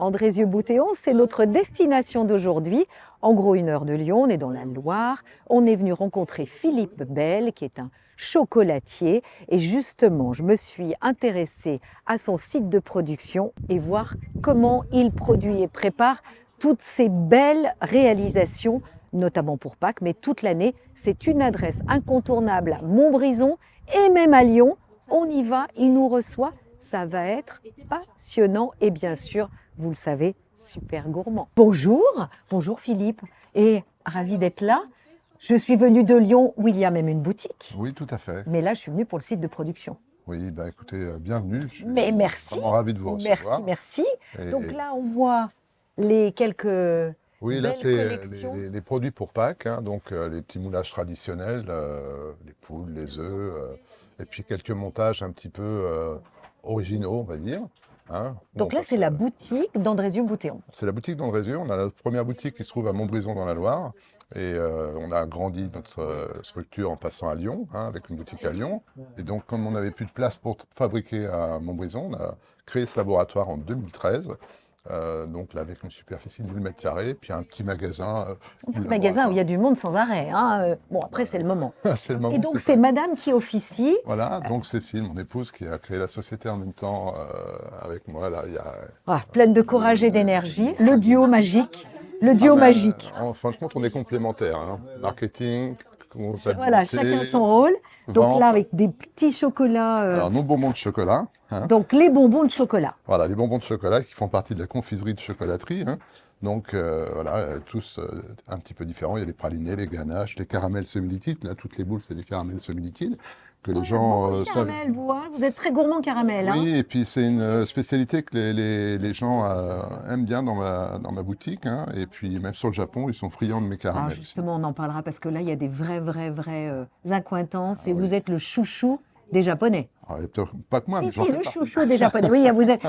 Andrézieux-Boutéon, c'est notre destination d'aujourd'hui. En gros, 1 heure de Lyon, on est dans la Loire. On est venu rencontrer Philippe Bel, qui est un chocolatier. Et justement, je me suis intéressée à son site de production et voir comment il produit et prépare toutes ces belles réalisations, notamment pour Pâques, mais toute l'année. C'est une adresse incontournable à Montbrison et même à Lyon. On y va, il nous reçoit. Ça va être passionnant et bien sûr, vous le savez, super gourmand. Bonjour, bonjour Philippe, et ravi d'être là. Je suis venue de Lyon où il y a même une boutique. Oui, tout à fait. Mais là, je suis venue pour le site de production. Oui, bah écoutez, bienvenue. Je suis Mais merci. vraiment ravi de vous recevoir. Merci. Et- Donc là, on voit les quelques Oui, là, belles c'est collections. les produits pour Pâques, hein, donc les petits moulages traditionnels, les poules, les œufs, et puis quelques montages un petit peu originaux, on va dire. Hein. Donc Bon, là, parce c'est que la boutique d'Andrézieux-Boutéon. c'est la boutique d'Andrézieux. On a notre première boutique qui se trouve à Montbrison dans la Loire. Et on a agrandi notre structure en passant à Lyon, hein, avec une boutique à Lyon. Et donc, comme on n'avait plus de place pour fabriquer à Montbrison, on a créé ce laboratoire en 2013. Donc là, avec une superficie de 1000 m², puis un petit magasin. Un petit du magasin où il y a laboratoire. du monde sans arrêt. Hein. Bon, après, c'est le moment. C'est le moment. Et donc, c'est c'est pas- madame qui officie. Voilà, donc Cécile, mon épouse, qui a créé la société en même temps avec moi, là, il y a Ah, pleine de courage et d'énergie. Le duo magique. Le duo magique. En fin de compte, on est complémentaires. Hein. Marketing, comptabilité, Voilà, chacun son rôle. Donc vente. là, avec des petits chocolats. Alors, nos bonbons de chocolat. Hein. Donc les bonbons de chocolat. Voilà, les bonbons de chocolat qui font partie de la confiserie de chocolaterie. Hein. Donc, voilà, tous un petit peu différents. Il y a les pralinés, les ganaches, les caramels semi-liquides. Là, toutes les boules, c'est des caramels semi-liquides que les gens Beaucoup de savent. caramel, vous, hein. Vous êtes très gourmand caramel. Hein. Oui, et puis c'est une spécialité que les gens aiment bien dans ma boutique. Hein. Et puis, même sur le Japon, ils sont friands de mes Ah, caramels aussi. justement, on en parlera parce que là, il y a des vrais accointances et oui. vous êtes le chouchou des Japonais. Ah, et peut-être pas que moi, mais Si, j'en si, fais le partie. chouchou des Japonais. Oui, vous êtes,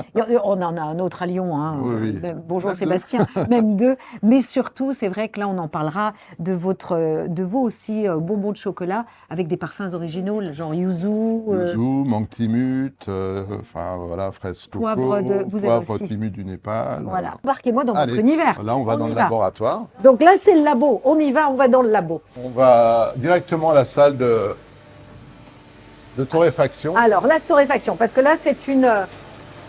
on en a un autre à Lyon. Hein. Oui, oui. Bonjour Même deux. Sébastien, même deux. Mais surtout, c'est vrai que là, on en parlera de vos aussi bonbons de chocolat avec des parfums originaux, genre yuzu, Yuzu, mangue timut, enfin voilà, fraise coco, vous avez poivre aussi. timut du Népal. Voilà. Embarquez-moi dans Allez, votre univers. là on va dans y le va. laboratoire. Donc là, c'est le labo. On y va, on va dans le labo. On va directement à la salle de torréfaction. Alors, la torréfaction, parce que là, c'est une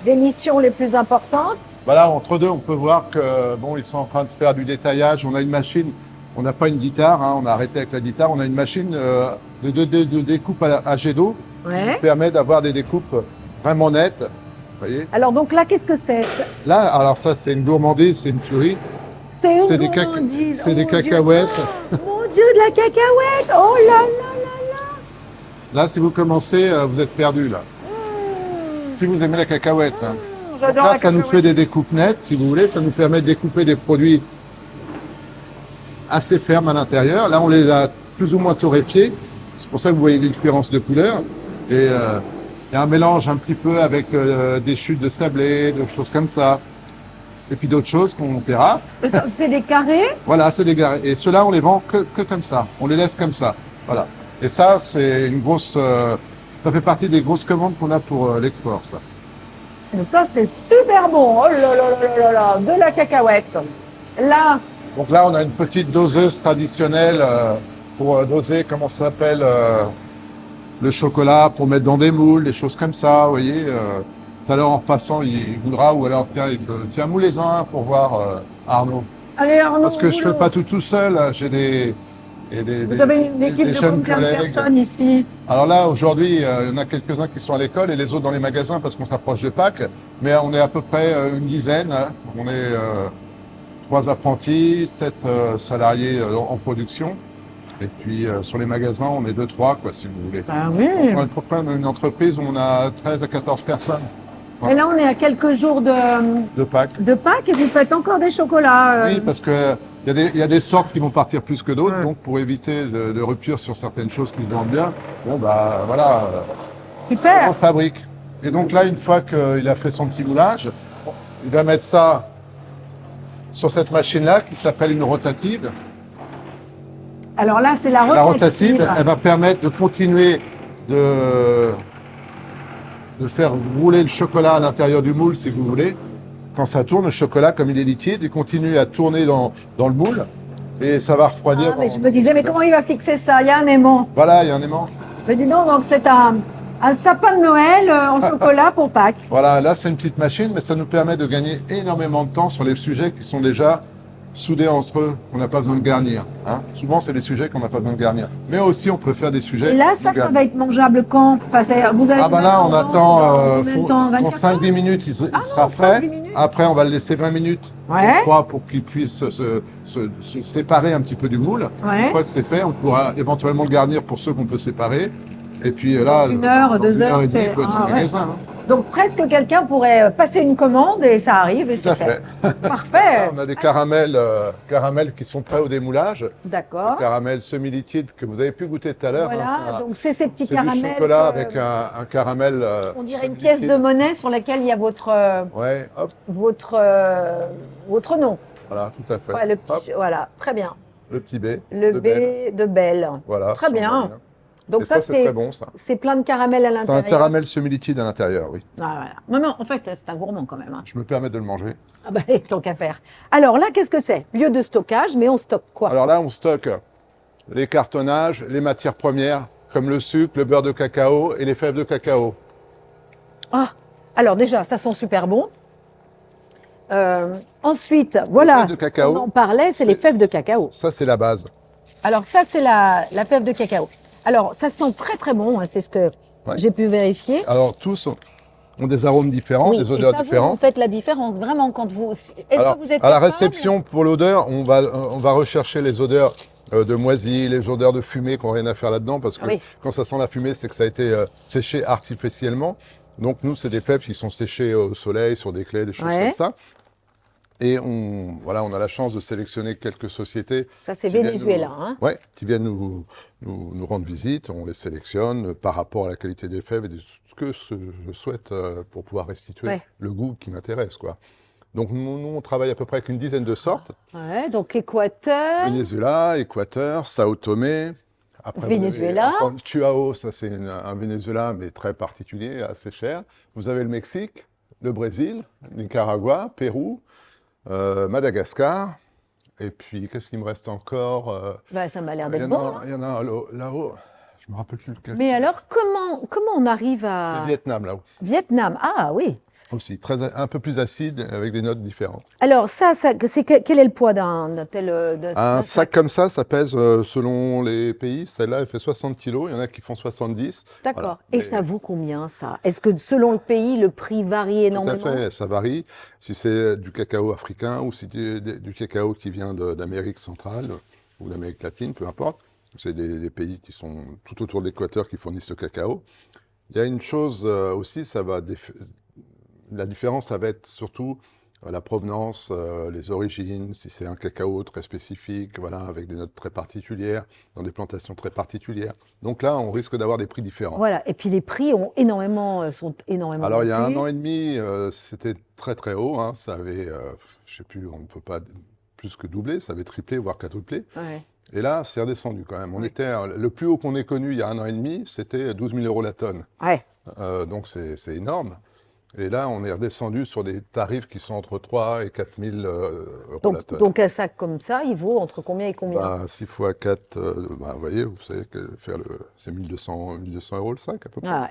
des missions les plus importantes. Voilà, entre deux, on peut voir que bon, ils sont en train de faire du détaillage. On a une machine, on n'a pas une guitare, hein, on a arrêté avec la guitare. On a une machine de découpe à jet d'eau Ouais. qui permet d'avoir des découpes vraiment nettes. Vous voyez. Alors, donc là, qu'est-ce que c'est? Là, alors ça, c'est une gourmandise, c'est une tuerie. C'est C'est une des gourmandise. c'est des Oh, mon Dieu. cacahuètes. Oh, mon Dieu, de la cacahuète. Oh là là. Là, si vous commencez, vous êtes perdu là. Si vous aimez la cacahuète. Hein. Donc J'adore là, la ça nous cacahuète. fait des découpes nettes, si vous voulez. Ça nous permet de découper des produits assez fermes à l'intérieur. Là, on les a plus ou moins torréfiés. C'est pour ça que vous voyez des différences de couleur. Et il y a un mélange un petit peu avec des chutes de sablé, des choses comme ça. Et puis d'autres choses qu'on verra. Et ça, c'est des carrés. Voilà, c'est des garés. Et ceux-là, on les vend que comme ça. On les laisse comme ça. Voilà. Et ça, c'est une grosse. Ça fait partie des grosses commandes qu'on a pour l'export, ça. Et ça, c'est super bon. Oh là là là là là. De la cacahuète. Là, Donc là, on a une petite doseuse traditionnelle pour doser, comment ça s'appelle, le chocolat, pour mettre dans des moules, des choses comme ça, vous voyez. Tout à l'heure, en passant, il voudra, ou alors, tiens, moulez-en pour voir Arnaud. allez Arnaud. Parce que je boulot. fais pas tout seul, hein. J'ai des Vous avez une équipe de jeunes combien de collègues. personnes ici? Alors là, aujourd'hui, il y en a quelques-uns qui sont à l'école et les autres dans les magasins parce qu'on s'approche de Pâques. Mais on est à peu près une dizaine. Hein. On est 3 apprentis, 7 salariés en production. Et puis sur les magasins, on est 2-3, quoi, si vous voulez. Ah oui. On a à peu près une entreprise où on a 13 à 14 personnes Et là, on est à quelques jours de Pâques. de Pâques et vous faites encore des chocolats. Oui, parce que il y a des sortes qui vont partir plus que d'autres. Ouais. Donc pour éviter de rupture sur certaines choses qui se vendent bien, bon bah voilà. On Super. fabrique. Et donc là, une fois qu'il a fait son petit moulage, il va mettre ça sur cette machine-là qui s'appelle une rotative. Alors là, c'est la La rotative. rotative, elle va permettre de continuer de faire rouler le chocolat à l'intérieur du moule, si vous voulez. quand ça tourne, le chocolat, comme il est liquide, il continue à tourner dans le moule et ça va refroidir. Ah, mais je me disais, mais comment il va fixer ça? Il y a un aimant. Voilà, il y a un aimant. Mais dis donc c'est un sapin de Noël en chocolat pour Pâques. Voilà, là c'est une petite machine, mais ça nous permet de gagner énormément de temps sur les sujets qui sont déjà soudés entre eux, qu'on n'a pas besoin de garnir. Hein. Souvent, c'est des sujets qu'on n'a pas besoin de garnir. Mais aussi, on peut faire des sujets. Et là, ça va être mangeable quand? Enfin, vous allez Ah bah là, on attend dans en 5-10 minutes, il sera prêt. Après, on va le laisser 20 minutes au froid pour qu'il puisse se séparer un petit peu du moule. Ouais. Une fois que c'est fait, on pourra éventuellement le garnir pour ceux qu'on peut séparer. Et puis là, une heure, 2 heures, c'est dans le magasin. Hein. Donc presque quelqu'un pourrait passer une commande et ça arrive et c'est fait. Parfait. On a des caramels qui sont prêts au démoulage. D'accord. Ces caramels semi-liquides que vous avez pu goûter tout à l'heure. Voilà, hein, donc c'est ces petits c'est caramels. du chocolat avec un caramel. On dirait une pièce de monnaie sur laquelle il y a votre nom. Voilà, tout à fait. Ouais, voilà, très bien. Le petit B. Le B de Belle. Voilà. Très bien. Donc ça, c'est très bon, ça. C'est plein de caramel à l'intérieur. C'est un caramel semi-liquide à l'intérieur, oui. Ah, voilà. Non, en fait, c'est un gourmand quand même. Hein. Je me permets de le manger. Ah bah, tant qu'à faire. Alors là, qu'est-ce que c'est? Lieu de stockage, mais on stocke quoi? Alors là, on stocke les cartonnages, les matières premières, comme le sucre, le beurre de cacao et les fèves de cacao. Ah, alors déjà, ça sent super bon. Ensuite, voilà, on en parlait, c'est les fèves de cacao. Ça, c'est la base. Alors ça, c'est la fève de cacao. Alors, ça sent très très bon, hein, c'est ce que j'ai pu vérifier. Alors, tous ont des arômes différents, des odeurs différentes. Vous faites la différence vraiment quand vous... Est-ce que vous êtes à la réception, pour l'odeur, on va rechercher les odeurs de moisi, les odeurs de fumée qui n'ont rien à faire là-dedans, parce que quand ça sent la fumée, c'est que ça a été séché artificiellement. Donc nous, c'est des fèves qui sont séchées au soleil, sur des claies, des choses comme ça. Et on a la chance de sélectionner quelques sociétés. Ça, c'est Venezuela. Oui, qui viennent nous rendre visite. On les sélectionne par rapport à la qualité des fèves et de ce que je souhaite pour pouvoir restituer le goût qui m'intéresse, quoi. Donc nous, on travaille à peu près avec une dizaine de sortes. Ouais, donc Équateur. Venezuela, Équateur, Sao Tomé. Après, Venezuela. Chihuahua, ça c'est un Venezuela, mais très particulier, assez cher. Vous avez le Mexique, le Brésil, Nicaragua, Pérou. Madagascar, et puis qu'est-ce qu'il me reste encore Ça m'a l'air d'être bon. Il y en a là-haut, je me rappelle plus lequel. Mais alors, comment on arrive à... C'est le Vietnam, là-haut. Vietnam, ah oui. Aussi, un peu plus acide, avec des notes différentes. Alors quel est le poids d'un tel... Un sac comme ça pèse, selon les pays, celle-là, elle fait 60 kilos, il y en a qui font 70. D'accord. Voilà. Et ça vaut combien, ça? Est-ce que selon le pays, le prix varie énormément? Tout à fait, ça varie. Si c'est du cacao africain ou si c'est du cacao qui vient d'Amérique centrale ou d'Amérique latine, peu importe. C'est des pays qui sont tout autour de l'équateur qui fournissent le cacao. Il y a une chose aussi, la différence, ça va être surtout la provenance, les origines, si c'est un cacao très spécifique, voilà, avec des notes très particulières, dans des plantations très particulières. Donc là, on risque d'avoir des prix différents. Voilà, et puis les prix sont énormément Alors, il y a montés. 1 an et demi, c'était très très haut. Hein, ça avait, je ne sais plus, on ne peut pas plus que doubler, ça avait triplé, voire quadruplé. Ouais. Et là, c'est redescendu quand même. Le plus haut qu'on ait connu il y a 1 an et demi, c'était 12 000 € la tonne. Ouais. Donc c'est énorme. Et là, on est redescendu sur des tarifs qui sont entre 3 et 4 000 € la tonne. Donc un sac comme ça, il vaut entre combien et combien? 6 fois 4, vous voyez, vous savez c'est 1200 € le sac à peu près. Ah ouais.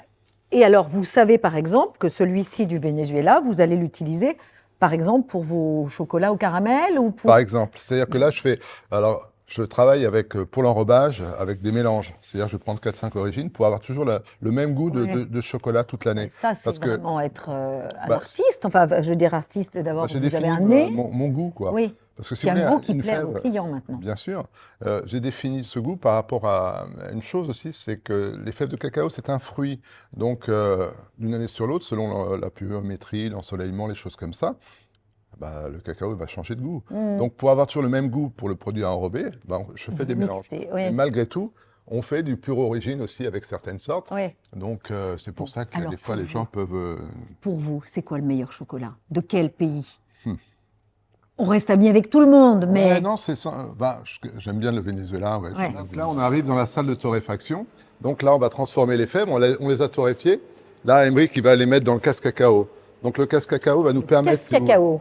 Et alors, vous savez par exemple que celui-ci du Venezuela, vous allez l'utiliser par exemple pour vos chocolats au caramel ou pour... Par exemple, c'est-à-dire que là, je travaille pour l'enrobage avec des mélanges. C'est-à-dire je vais prendre 4-5 origines pour avoir toujours le même goût de chocolat toute l'année. Ça, c'est vraiment être un artiste. Enfin, je veux dire artiste d'abord, vous avez un nez. Mon goût, quoi. Oui, parce que c'est un goût qui plaît aux clients maintenant. Bien sûr. J'ai défini ce goût par rapport à une chose aussi, c'est que les fèves de cacao, c'est un fruit. Donc, d'une année sur l'autre, selon la pluviométrie, l'ensoleillement, les choses comme ça, le cacao va changer de goût. Donc, pour avoir toujours le même goût pour le produit à enrober, je fais des mélanges. Oui. Et malgré tout, on fait du pure origine aussi avec certaines sortes. Oui. Donc, c'est pour ça que des fois, les gens peuvent... Pour vous, c'est quoi le meilleur chocolat? De quel pays? On reste amis avec tout le monde, mais... non, c'est ça. J'aime bien le Venezuela. Donc là, on arrive dans la salle de torréfaction. Donc là, on va transformer les fèves. On les a torréfiées. Là, Emeric, il va les mettre dans le casse-cacao. Donc le casse-cacao va nous permettre... Qu'est-ce cacao?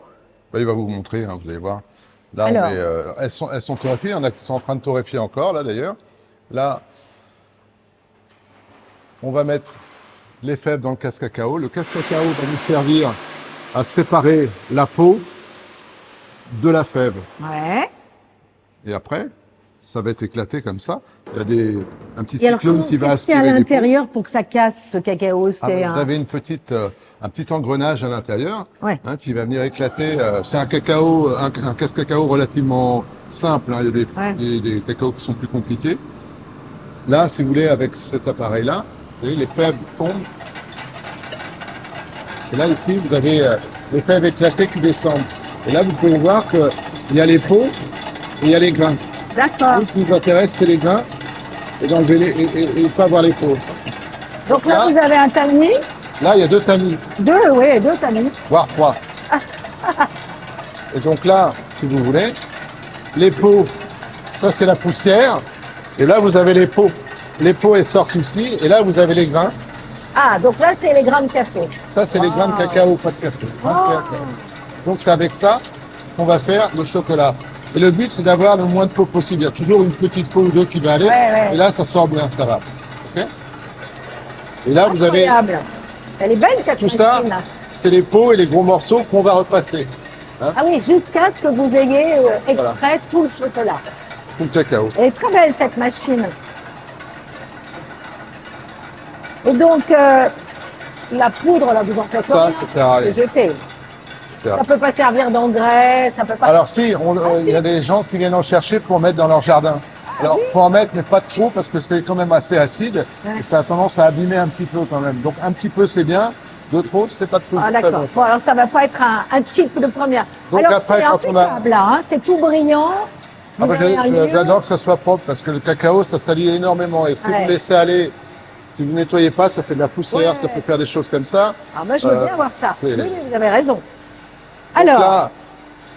Il va vous montrer, hein, vous allez voir. Là, Alors. elles sont torréfiées, il y en a qui sont en train de torréfier encore, là d'ailleurs. Là, on va mettre les fèves dans le casse-cacao. Le casse-cacao va nous servir à séparer la peau de la fève. Ouais. Et après, ça va être éclaté comme ça. Il y a un petit Et alors, cyclone qui va qu'est-ce qu'il y a aspirer à les peaux. l'intérieur pour que ça casse ce cacao? Ah, C'est vous avez un petit engrenage à l'intérieur, Ouais. hein, qui va venir éclater. C'est un cacao, un casse-cacao relativement simple, hein. Il y a des cacaos qui sont plus compliqués. Là, si vous voulez, avec cet appareil-là, vous voyez, les fèves tombent. Et là, ici, vous avez les fèves éclatées qui descendent. Et là, vous pouvez voir qu'il y a les peaux et il y a les grains. D'accord. Tout ce qui nous intéresse, c'est les grains et d'enlever et pas avoir les peaux. Donc là, vous avez un tamis. Là, il y a 2 tamis, Deux tamis. voire 3. Et donc là, si vous voulez, les peaux, ça c'est la poussière. Et là, vous avez les peaux. Les peaux, elles sortent ici. Et là, vous avez les grains. Ah, donc là, c'est les grains de café. Ça, c'est les grains de cacao, pas de café. Donc c'est avec ça qu'on va faire le chocolat. Et le but, c'est d'avoir le moins de peau possible. Il y a toujours une petite peau ou deux qui va aller. Ouais. Et là, ça sort bien, ça va. Ok. Et là, vous avez Incroyable. Elle est belle, cette tout ça. machine. C'est les peaux et les gros morceaux qu'on va repasser. Ah oui, jusqu'à ce que vous ayez extrait tout le chocolat. Tout le cacao. Elle est très belle, cette machine. Et donc, la poudre, là, vous en faites Ça, rien, ça sert à rien. c'est jeté. Ça peut pas servir d'engrais, ça peut pas... Alors si, il y a des gens qui viennent en chercher pour mettre dans leur jardin. Alors, il faut en mettre, mais pas trop, parce que c'est quand même assez acide, et ça a tendance à abîmer un petit peu quand même. Donc un petit peu, c'est bien, de trop, c'est pas trop. Ah d'accord. Bon, alors ça va pas être un type de première. Donc alors après, c'est quand on a- impeccable, là, hein, c'est tout brillant. Ah, Vous avez un lieu. j'adore que ça soit propre, parce que le cacao, ça salit énormément. Et si Ouais. vous laissez aller, si vous nettoyez pas, ça fait de la poussière, Ouais. ça peut faire des choses comme ça. Ah, moi, je veux bien voir ça. c'est- Oui, vous avez raison. Donc Alors, là,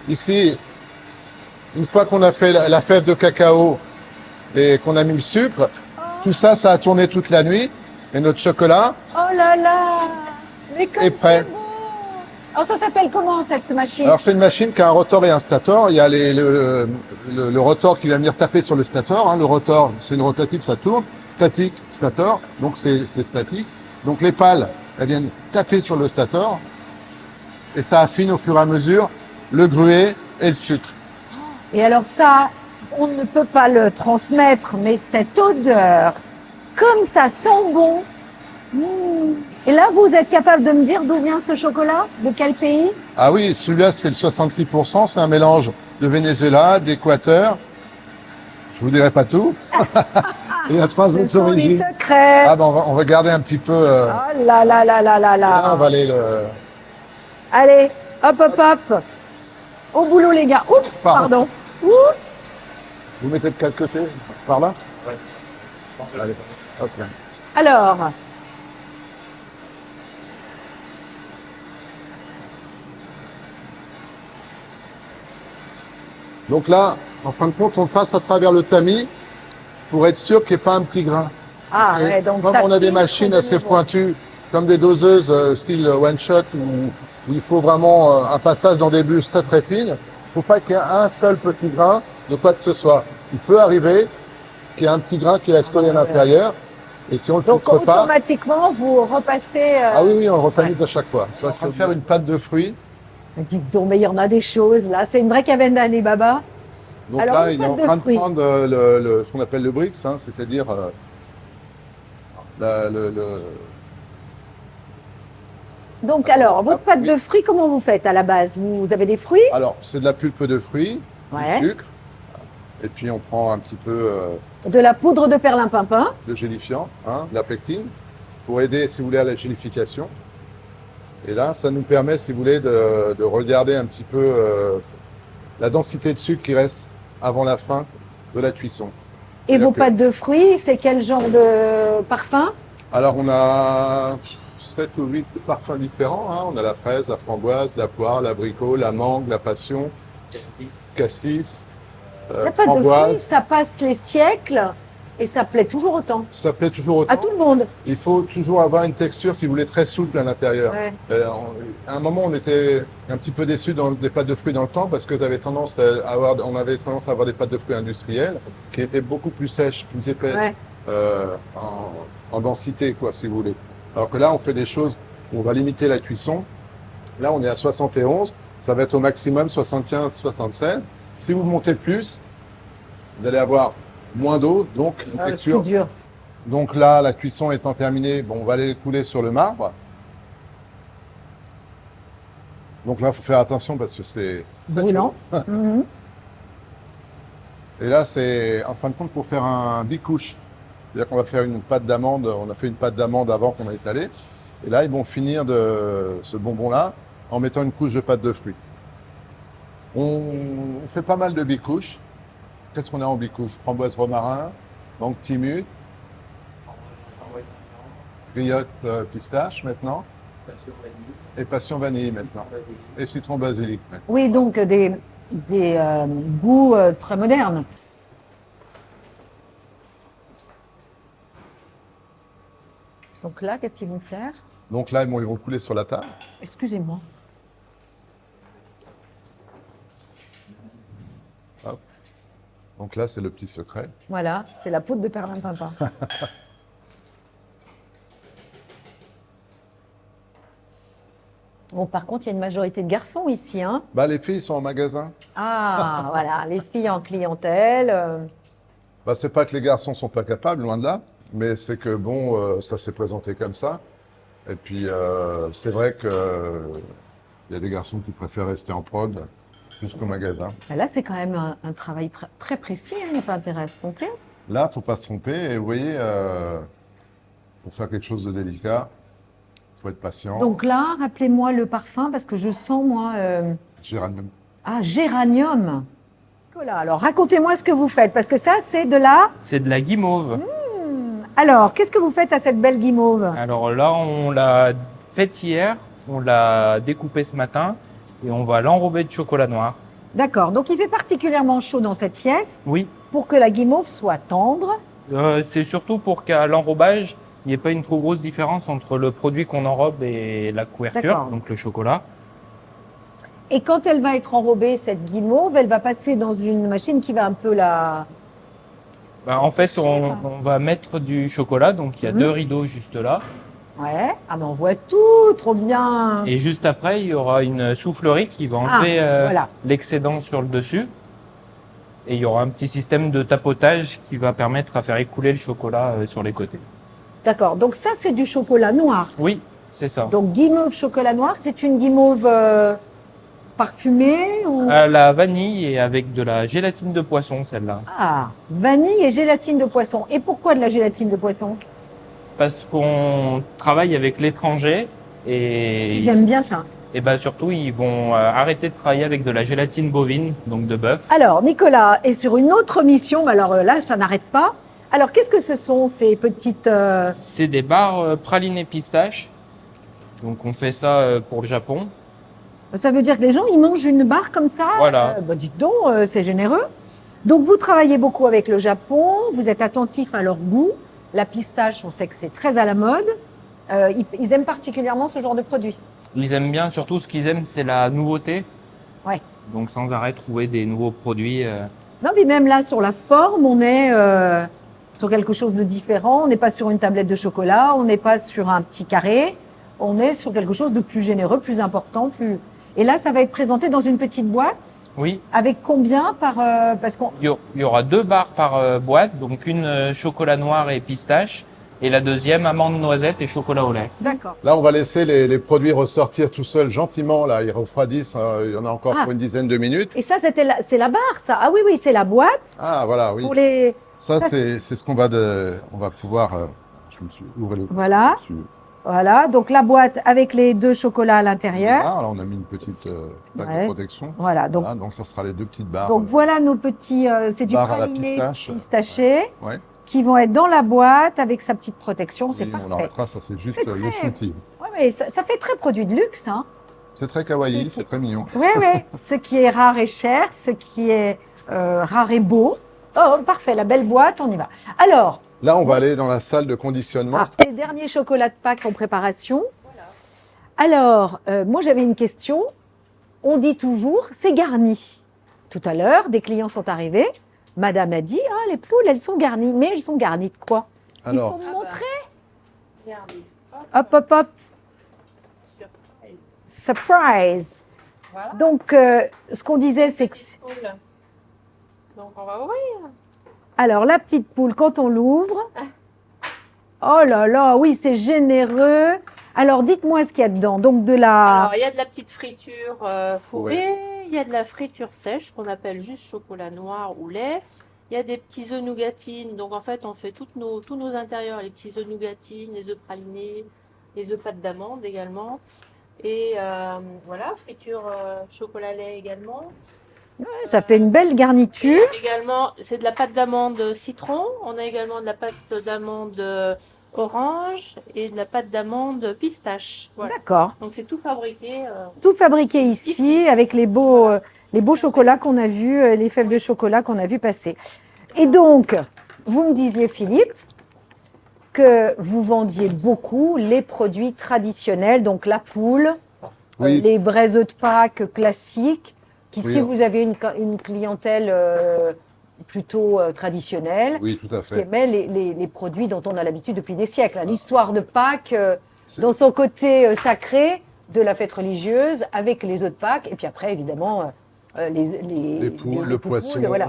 ici, une fois qu'on a fait la fève de cacao et qu'on a mis le sucre, tout ça, ça a tourné toute la nuit. Et notre chocolat oh là là, mais comme est prêt. c'est beau. Alors ça s'appelle comment cette machine? Alors c'est une machine qui a un rotor et un stator. Il y a le rotor qui va venir taper sur le stator, hein. Le rotor, c'est une rotative, ça tourne. Statique, stator, donc c'est statique. Donc les pales, elles viennent taper sur le stator. Et ça affine au fur et à mesure le gruau et le sucre. Et alors ça, on ne peut pas le transmettre, mais cette odeur, comme ça sent bon. Mmh. Et là, vous êtes capable de me dire d'où vient ce chocolat? De quel pays? Ah oui, celui-là c'est le 66%, c'est un mélange de Venezuela, d'Équateur. Je vous dirai pas tout. Il y a 3 Ce autres sont les origines. secrets. Ah ben on va garder un petit peu. Oh là là là là là Là, on va là. aller le. Allez, hop hop hop. Au boulot les gars. Oups, pardon. Oups. Vous mettez de quel côté? Par là? Oui. Allez, hop là. Alors, Donc là, en fin de compte, on passe à travers le tamis pour être sûr qu'il n'y ait pas un petit grain. ah Et ouais, donc comme ça on a des filtre machines de assez nouveau. pointues, comme des doseuses style one shot, où il faut vraiment un passage dans des bûches très très fines, il ne faut pas qu'il y ait un seul petit grain de quoi que ce soit. Il peut arriver qu'il y ait un petit grain qui reste collé à l'intérieur, et si on ne le Donc filtre pas, automatiquement, vous repassez. ah oui, oui, on le retamise à chaque fois. Ça, c'est faire une pâte de fruits. Dites donc, mais il y en a des choses là. C'est une vraie caverne d'année, Baba. Donc Alors, là, une il est en pâte de train de fruits. prendre ce qu'on appelle le brix, hein, c'est-à-dire le- Donc alors, votre pâte de fruits, comment vous faites à la base? Vous avez des fruits? Alors, c'est de la pulpe de fruits, Ouais. du sucre, et puis on prend un petit peu De la poudre de perlimpinpin. de gélifiant, hein, de la pectine, pour aider, si vous voulez, à la gélification. Et là, ça nous permet, si vous voulez, de regarder un petit peu la densité de sucre qui reste avant la fin de la cuisson. Et C'est-à-dire vos que- pâtes de fruits, c'est quel genre de parfum? Alors, on a 7 ou 8 parfums différents, hein. On a la fraise, la framboise, la poire, l'abricot, la mangue, la passion, cassis, La pâte de fruits, framboise. ça passe les siècles. Et ça plaît toujours autant. Ça plaît toujours À autant. tout le monde. Il faut toujours avoir une texture, si vous voulez, très souple à l'intérieur. Ouais. À un moment, on était un petit peu déçus des pâtes de fruits dans le temps parce que on avait tendance à avoir des pâtes de fruits industrielles qui étaient beaucoup plus sèches, plus épaisses, Ouais. en densité, quoi, si vous voulez. Alors que là, on fait des choses où on va limiter la cuisson. Là, on est à 71, ça va être au maximum 75, 76. Si vous montez plus, vous allez avoir moins d'eau, donc une Ah, texture. plus dur. Donc là, la cuisson étant terminée, bon, on va aller couler sur le marbre. Donc là, il faut faire attention parce que c'est Brûlant. Mhm. Et là, c'est en fin de compte pour faire un bicouche. C'est-à-dire qu'on va faire une pâte d'amande. On a fait une pâte d'amande avant qu'on a étalé. Et là, ils vont finir de ce bonbon-là en mettant une couche de pâte de fruits. On fait pas mal de bicouches. Qu'est-ce qu'on a en bicouche? Framboise romarin, mangue timut, griotte pistache maintenant, et passion vanille maintenant, et citron basilic maintenant. Oui, donc des goûts très modernes. Donc là, qu'est-ce qu'ils vont faire? Donc là, bon, ils vont couler sur la table. Excusez-moi. Hop. Donc là, c'est le petit secret. Voilà, c'est la poudre de perlimpinpin. Bon, par contre, il y a une majorité de garçons ici, hein? Bah, les filles sont en magasin. Ah, voilà, les filles en clientèle. Bah, c'est pas que les garçons sont pas capables, loin de là, mais c'est que bon, ça s'est présenté comme ça. Et puis, c'est vrai que il y a des garçons qui préfèrent rester en prod plus qu'au magasin. Là, c'est quand même un travail très précis, hein, il n'y a pas intérêt à se compter. Là, faut pas se tromper. Et vous voyez, pour faire quelque chose de délicat, faut être patient. Donc là, rappelez-moi le parfum, parce que je sens, moi, Géranium. géranium. Voilà, alors racontez-moi ce que vous faites, parce que ça, c'est de la... C'est de la guimauve. Alors, qu'est-ce que vous faites à cette belle guimauve? Alors là, on l'a faite hier, on l'a découpée ce matin et on va l'enrober de chocolat noir. D'accord, donc il fait particulièrement chaud dans cette pièce Oui, pour que la guimauve soit tendre. c'est surtout pour qu'à l'enrobage, il n'y ait pas une trop grosse différence entre le produit qu'on enrobe et la couverture, D'accord. donc le chocolat. Et quand elle va être enrobée, cette guimauve, elle va passer dans une machine qui va un peu la... En fait, C'est ça. on va mettre du chocolat, donc il y a Mhm. 2 rideaux juste là. Ouais, ah ben on voit tout, trop bien. Et juste après, il y aura une soufflerie qui va enlever voilà. l'excédent sur le dessus. Et il y aura un petit système de tapotage qui va permettre à faire écouler le chocolat sur les côtés. D'accord, donc ça c'est du chocolat noir. Oui, c'est ça. Donc guimauve chocolat noir, c'est une guimauve parfumée ou... À la vanille et avec de la gélatine de poisson, celle-là. Ah, vanille et gélatine de poisson. Et pourquoi de la gélatine de poisson? Parce qu'on travaille avec l'étranger Ils et, aiment bien ça. et ben surtout, ils vont arrêter de travailler avec de la gélatine bovine, donc de bœuf. Alors, Nicolas est sur une autre mission, mais alors là, ça n'arrête pas. Alors, qu'est-ce que ce sont ces petites... C'est des barres pralinés pistache. Donc on fait ça pour le Japon. Ça veut dire que les gens, ils mangent une barre comme ça? Voilà. Dites donc, c'est généreux. Donc, vous travaillez beaucoup avec le Japon, vous êtes attentif à leur goût. La pistache, on sait que c'est très à la mode. Ils aiment particulièrement ce genre de produit. Ils aiment bien, surtout ce qu'ils aiment, c'est la nouveauté. Ouais. Donc sans arrêt trouver des nouveaux produits. Non, mais même là, sur la forme, on est sur quelque chose de différent. On n'est pas sur une tablette de chocolat, on n'est pas sur un petit carré. On est sur quelque chose de plus généreux, plus important, plus... Et là, ça va être présenté dans une petite boîte. Oui, Avec combien par... parce qu'on... il y aura 2 barres par boîte, donc une chocolat noir et pistache, et la deuxième amande noisette et chocolat au lait. D'accord. Là, on va laisser les produits ressortir tout seuls gentiment. Là, ils refroidissent. Il y en a encore pour une dizaine de minutes. Et ça, c'est la barre, ça. Ah oui, oui, c'est la boîte Ah, voilà, oui. pour les... Ça, ça, c'est ce qu'on va pouvoir. Je me suis ouvert le. Voilà. Voilà, donc la boîte avec les 2 chocolats à l'intérieur. Ah, là, on a mis une petite plaque Ouais. de protection. Voilà, donc, Voilà, donc ça sera les 2 petites barres. donc voilà nos petits... c'est du Barre à la praliné pistache. pistaché Ouais. qui vont être dans la boîte avec sa petite protection. C'est Oui, on leur parfait. mettra, ça c'est juste C'est le très- shooting. Ouais, mais ça fait très produit de luxe, hein. C'est très kawaii, C'est- c'est très mignon. Oui, oui. Ce qui est rare et cher, ce qui est rare et beau. Oh, parfait, la belle boîte, on y va. Alors, Là, on va aller dans la salle de conditionnement. les derniers chocolats de Pâques en préparation. Alors, moi j'avais une question. On dit toujours, c'est garni. Tout à l'heure, des clients sont arrivés. Madame a dit, ah, les poules, elles sont garnies. Mais elles sont garnies de quoi? Alors, Il faut me montrer. Regardez. Hop, hop, hop. Surprise. Surprise. Voilà. Donc, ce qu'on disait, c'est que... Cool. Donc, on va ouvrir. Alors, la petite poule, quand on l'ouvre... Oh là là, oui, c'est généreux. Alors, dites-moi ce qu'il y a dedans. Donc, de la... Alors, il y a de la petite friture fourrée, il y a de la friture sèche qu'on appelle juste chocolat noir ou lait. Il y a des petits œufs nougatines. Donc, en fait, on fait tous nos intérieurs, les petits œufs nougatines, les œufs pralinés, les œufs pâte d'amande également. Et voilà, friture chocolat lait également. Ça fait une belle garniture. Également, c'est de la pâte d'amande citron. On a également de la pâte d'amande orange et de la pâte d'amande pistache. Voilà. D'accord. Donc c'est tout fabriqué. Tout fabriqué ici, Ici. avec les beaux chocolats qu'on a vus, les fèves de chocolat qu'on a vu passer. Et donc, vous me disiez, Philippe, que vous vendiez beaucoup les produits traditionnels, donc la poule, oui, les vrais œufs de Pâques classiques, qu'ici Oui. vous avez une clientèle plutôt traditionnelle, oui, tout à qui fait. aimait les produits dont on a l'habitude depuis des siècles. Hein. L'histoire de Pâques, C'est- dans son côté sacré de la fête religieuse, avec les œufs de Pâques, et puis après, évidemment, Les poules, le poupoules, poisson. voilà.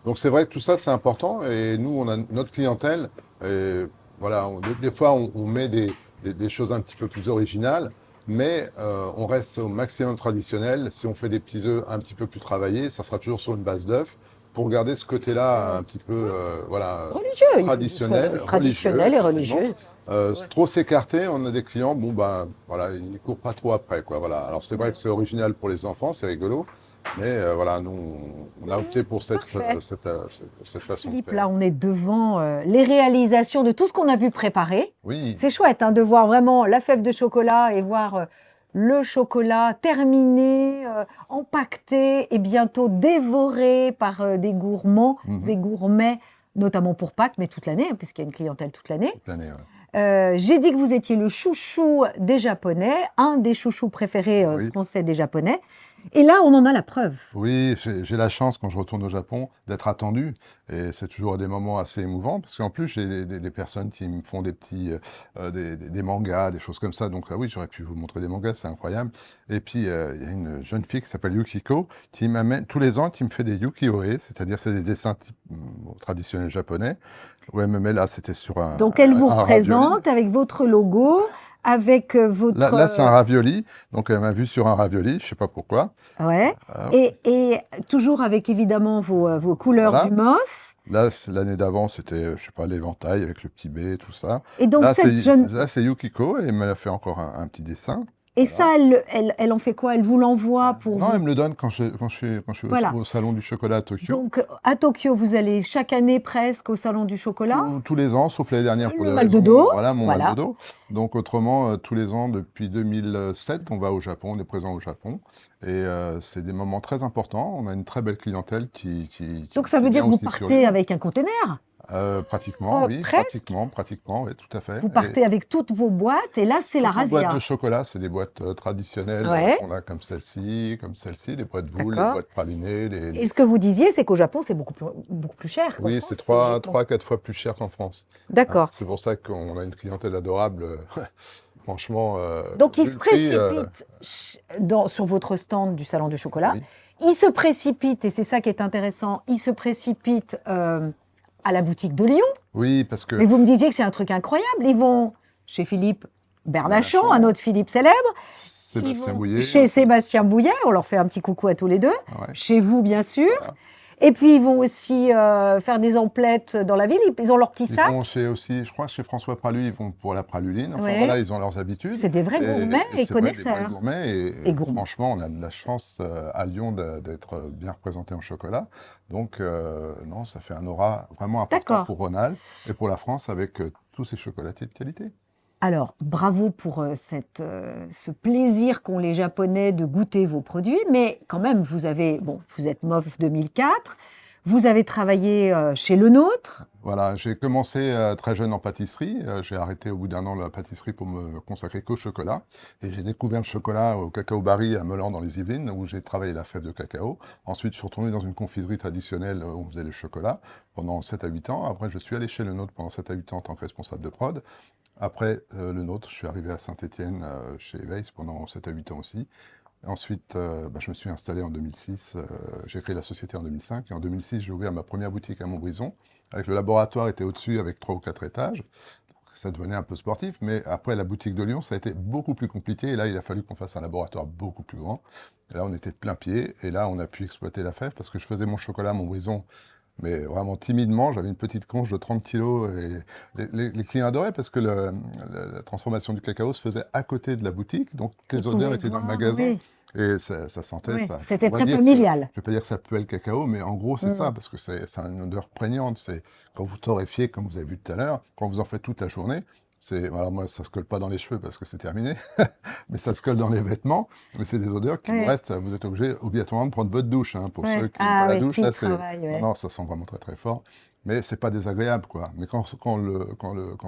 Donc c'est vrai que tout ça, c'est important. Et nous, on a notre clientèle. Et voilà, des fois, on met des choses un petit peu plus originales, mais on reste au maximum traditionnel. Si on fait des petits œufs un petit peu plus travaillés, ça sera toujours sur une base d'œuf pour garder ce côté-là un petit peu voilà, Religieux, il faut- traditionnel, traditionnel et religieux, religieux. Trop s'écarter, on a des clients, bon ben voilà, ils courent pas trop après quoi. Voilà. Alors c'est vrai que c'est original pour les enfants, c'est rigolo, mais voilà, nous on a opté pour cette Parfait. cette façon de Philippe, faire. là, on est devant les réalisations de tout ce qu'on a vu préparer. Oui, C'est chouette hein, de voir vraiment la fève de chocolat et voir le chocolat terminé, empaqueté et bientôt dévoré par des gourmands Mhm. et gourmets, notamment pour Pâques, mais toute l'année, hein, puisqu'il y a une clientèle toute l'année. toute l'année, ouais. J'ai dit que vous étiez le chouchou des Japonais, un des chouchous préférés Oui. français des Japonais. Et là, on en a la preuve. Oui, j'ai la chance quand je retourne au Japon d'être attendu et c'est toujours des moments assez émouvants parce qu'en plus j'ai des personnes qui me font des petits des mangas, des choses comme ça. Donc oui, j'aurais pu vous montrer des mangas, c'est incroyable. Et puis il y a une jeune fille qui s'appelle Yukiko qui m'amène tous les ans, qui me fait des ukiyo-e, c'est-à-dire c'est des dessins traditionnels japonais. Ouais, mais là c'était sur un Donc, elle vous un ravioli. représente avec votre logo, avec votre... Là c'est un ravioli, donc elle m'a vu sur un ravioli, je sais pas pourquoi. Ouais. Voilà. Et toujours avec évidemment vos couleurs Voilà. du MOF. Là, l'année d'avant, c'était, je sais pas, l'éventail avec le petit B, tout ça. Et donc, Là, cette jeune... là, c'est Yukiko, et elle m'a fait encore un petit dessin. Et Voilà. ça, elle en fait quoi? Elle vous l'envoie pour Non, vous... elle me le donne quand je suis Voilà. au salon du chocolat à Tokyo. Donc, à Tokyo, vous allez chaque année presque au Salon du Chocolat. Tous les ans, sauf l'année dernière pour Le des mal de raisons- dos. Voilà, mon Voilà. mal de dos. Donc, autrement, tous les ans, depuis 2007, on va au Japon, on est présent au Japon. Et c'est des moments très importants. On a une très belle clientèle qui Donc, ça qui veut dire vient que vous aussi sur partez l'île. avec un container. Pratiquement, oui, presque. pratiquement, oui, tout à fait. Vous Et- partez avec toutes vos boîtes et là, c'est la toutes les boîtes razzia. de chocolat, c'est des boîtes traditionnelles Ouais. qu'on a comme celle-ci, les boîtes boules, les D'accord. boîtes pralinées. Et ce que vous disiez, c'est qu'au Japon, c'est beaucoup plus cher qu'en Oui, France, c'est trois, logiquement. 4 fois plus cher qu'en France. Hein. D'accord. C'est pour ça qu'on a une clientèle adorable. Franchement, Donc, vu il le se prix, précipite sur votre stand du Salon du Chocolat. oui. Il se précipite, et c'est ça qui est intéressant, il se précipite à la boutique de Lyon. Oui, parce que Mais vous me disiez que c'est un truc incroyable. Ils vont chez Philippe Bernachon, Bernachon. un autre Philippe célèbre. Sébastien Ils vont Bouillet, chez Sébastien Bouillet, on leur fait un petit coucou à tous les deux. ouais, Chez vous, bien sûr. voilà. Et puis, ils vont aussi faire des emplettes dans la ville. Ils ont leur petit Ils sac. vont aussi, je crois, chez François Pralu, ils vont pour la praluline. Enfin, Ouais. voilà, ils ont leurs habitudes. C'est des vrais gourmets et c'est vrai, des vrais connaisseurs. gourmets. Et gourmands. Franchement, on a de la chance à Lyon d'être bien représenté en chocolat. Donc, non, ça fait un aura vraiment important D'accord. pour Rhône-Alpes et pour la France avec tous ces chocolatiers de qualité. Alors, bravo pour ce plaisir qu'ont les Japonais de goûter vos produits, mais quand même, vous êtes MOF 2004, Vous avez travaillé chez Le Nôtre. Voilà, j'ai commencé très jeune en pâtisserie. J'ai arrêté au bout d'1 an la pâtisserie pour me consacrer qu'au chocolat. Et j'ai découvert le chocolat au Cacao Barry à Meulan dans les Yvelines, où j'ai travaillé la fève de cacao. Ensuite, je suis retourné dans une confiserie traditionnelle où on faisait le chocolat pendant 7 à 8 ans. Après, je suis allé chez Le Nôtre pendant 7 à 8 ans en tant que responsable de prod. Après Le Nôtre, je suis arrivé à Saint-Étienne chez Weiss pendant 7 à 8 ans aussi. Ensuite, je me suis installé en 2006. J'ai créé la société en 2005. Et en 2006, j'ai ouvert ma première boutique à Montbrison. Avec le laboratoire était au-dessus avec 3 ou 4 étages. Ça devenait un peu sportif. Mais après, la boutique de Lyon, ça a été beaucoup plus compliqué. Et là, il a fallu qu'on fasse un laboratoire beaucoup plus grand. Et là, on était plein pied. Et là, on a pu exploiter la fève parce que je faisais mon chocolat à Montbrison. Mais vraiment timidement, j'avais une petite conche de 30 kilos et les clients adoraient parce que la transformation du cacao se faisait à côté de la boutique, donc les Ils odeurs pouvaient étaient dans le voir, magasin oui. et ça sentait Oui, ça. c'était On va très dire que- familial. je ne vais pas dire que ça puait le cacao, mais en gros c'est ça, parce que c'est une odeur prégnante. C'est quand vous torréfiez, comme vous avez vu tout à l'heure, quand vous en faites toute la journée. Alors moi, ça se colle pas dans les cheveux parce que c'est terminé, mais ça se colle dans les vêtements. Mais c'est des odeurs qui vous Oui. restent. Vous êtes obligé obligatoirement de prendre votre douche. Hein, pour Ouais. ceux qui Ah pas la oui, douche, qui là, c'est travaille, ouais. non, ça sent vraiment très très fort. Mais c'est pas désagréable, quoi. Mais quand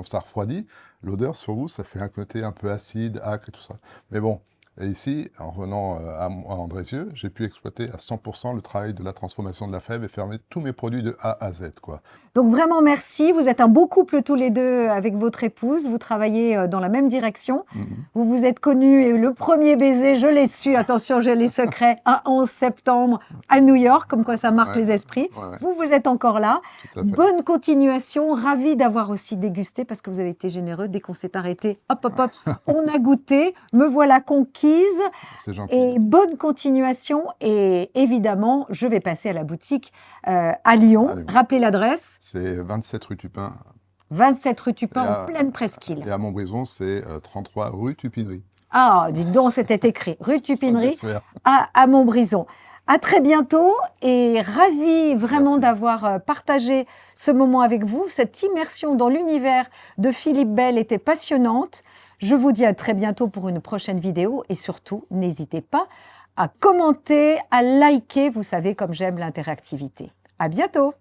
ça refroidit, l'odeur sur vous, ça fait un côté un peu acide, acre et tout ça. Mais bon, et ici, en revenant à Andrézieux, j'ai pu exploiter à 100% le travail de la transformation de la fève et fermer tous mes produits de A à Z, quoi. Donc vraiment merci, vous êtes un beau couple tous les deux avec votre épouse, vous travaillez dans la même direction, vous vous êtes connus et le premier baiser, je l'ai su, attention j'ai les secrets, un 11 septembre à New York, comme quoi ça marque Ouais. les esprits. Ouais, Vous êtes encore là, tout à fait. bonne continuation, ravi d'avoir aussi dégusté parce que vous avez été généreux, dès qu'on s'est arrêté, hop hop hop, on a goûté, me voilà conquise. C'est gentil. Et bonne continuation. Et évidemment, je vais passer à la boutique à Lyon. À Lyon. Rappelez l'adresse, C'est 27 rue Tupin. 27 rue Tupin, Et en à- pleine presqu'île. Et à Montbrison, c'est 33 rue Tupinerie. Ah, dites donc, c'était écrit. Rue Ça Tupinerie laisse faire. à Montbrison. À très bientôt et ravi vraiment Merci. d'avoir partagé ce moment avec vous. Cette immersion dans l'univers de Philippe Bel était passionnante. Je vous dis à très bientôt pour une prochaine vidéo et surtout, n'hésitez pas à commenter, à liker. Vous savez comme j'aime l'interactivité. À bientôt.